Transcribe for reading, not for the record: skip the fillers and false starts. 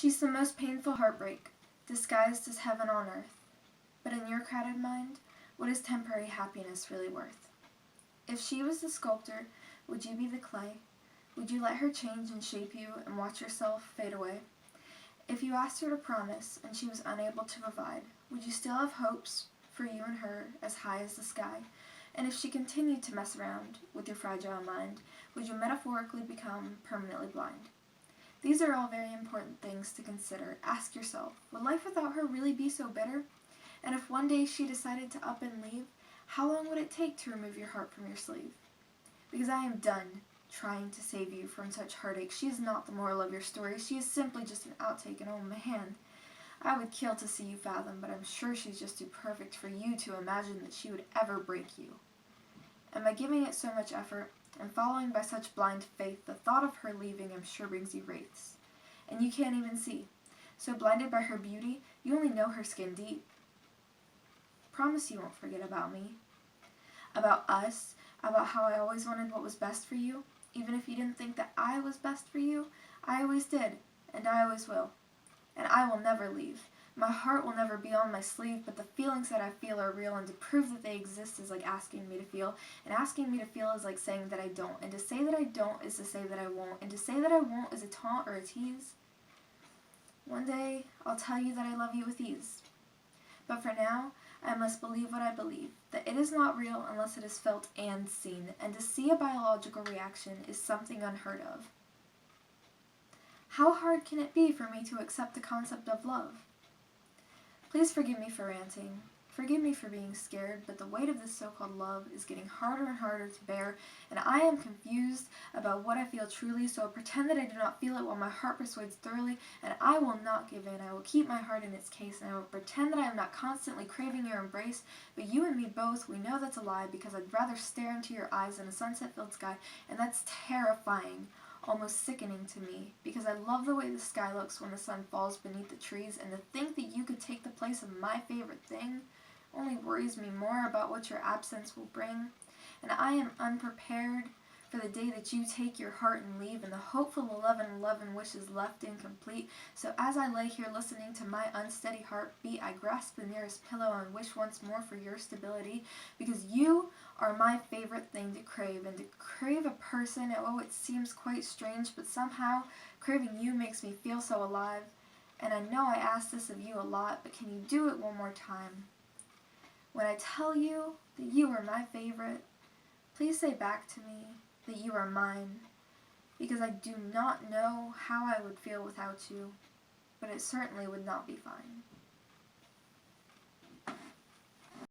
She's the most painful heartbreak, disguised as heaven on earth. But in your crowded mind, what is temporary happiness really worth? If she was the sculptor, would you be the clay? Would you let her change and shape you and watch yourself fade away? If you asked her to promise and she was unable to provide, would you still have hopes for you and her as high as the sky? And if she continued to mess around with your fragile mind, would you metaphorically become permanently blind? These are all very important things to consider. Ask yourself, would life without her really be so bitter? And if one day she decided to up and leave, how long would it take to remove your heart from your sleeve? Because I am done trying to save you from such heartache. She is not the moral of your story. She is simply just an outtake, and oh man, I would kill to see you fathom, but I'm sure she's just too perfect for you to imagine that she would ever break you. And by giving it so much effort, and following by such blind faith, the thought of her leaving I'm sure brings you wraiths. And you can't even see. So blinded by her beauty, you only know her skin deep. Promise you won't forget about me. About us, about how I always wanted what was best for you. Even if you didn't think that I was best for you, I always did, and I always will. And I will never leave. My heart will never be on my sleeve, but the feelings that I feel are real, and to prove that they exist is like asking me to feel, and asking me to feel is like saying that I don't, and to say that I don't is to say that I won't, and to say that I won't is a taunt or a tease. One day, I'll tell you that I love you with ease. But for now, I must believe what I believe, that it is not real unless it is felt and seen, and to see a biological reaction is something unheard of. How hard can it be for me to accept the concept of love? Please forgive me for ranting. Forgive me for being scared, but the weight of this so-called love is getting harder and harder to bear, and I am confused about what I feel truly, so I'll pretend that I do not feel it while my heart persuades thoroughly, and I will not give in. I will keep my heart in its case, and I will pretend that I am not constantly craving your embrace, but you and me both, we know that's a lie, because I'd rather stare into your eyes than a sunset-filled sky, and that's terrifying. Almost sickening to me, because I love the way the sky looks when the sun falls beneath the trees, and to think that you could take the place of my favorite thing only worries me more about what your absence will bring. And I am unprepared for the day that you take your heart and leave, and the hopeful 11 wishes left incomplete. So as I lay here listening to my unsteady heartbeat, I grasp the nearest pillow and wish once more for your stability, because you are my favorite thing to crave, and to crave a person, oh, it seems quite strange, but somehow craving you makes me feel so alive. And I know I ask this of you a lot, but can you do it one more time? When I tell you that you are my favorite, please say back to me that you are mine, because I do not know how I would feel without you, but it certainly would not be fine.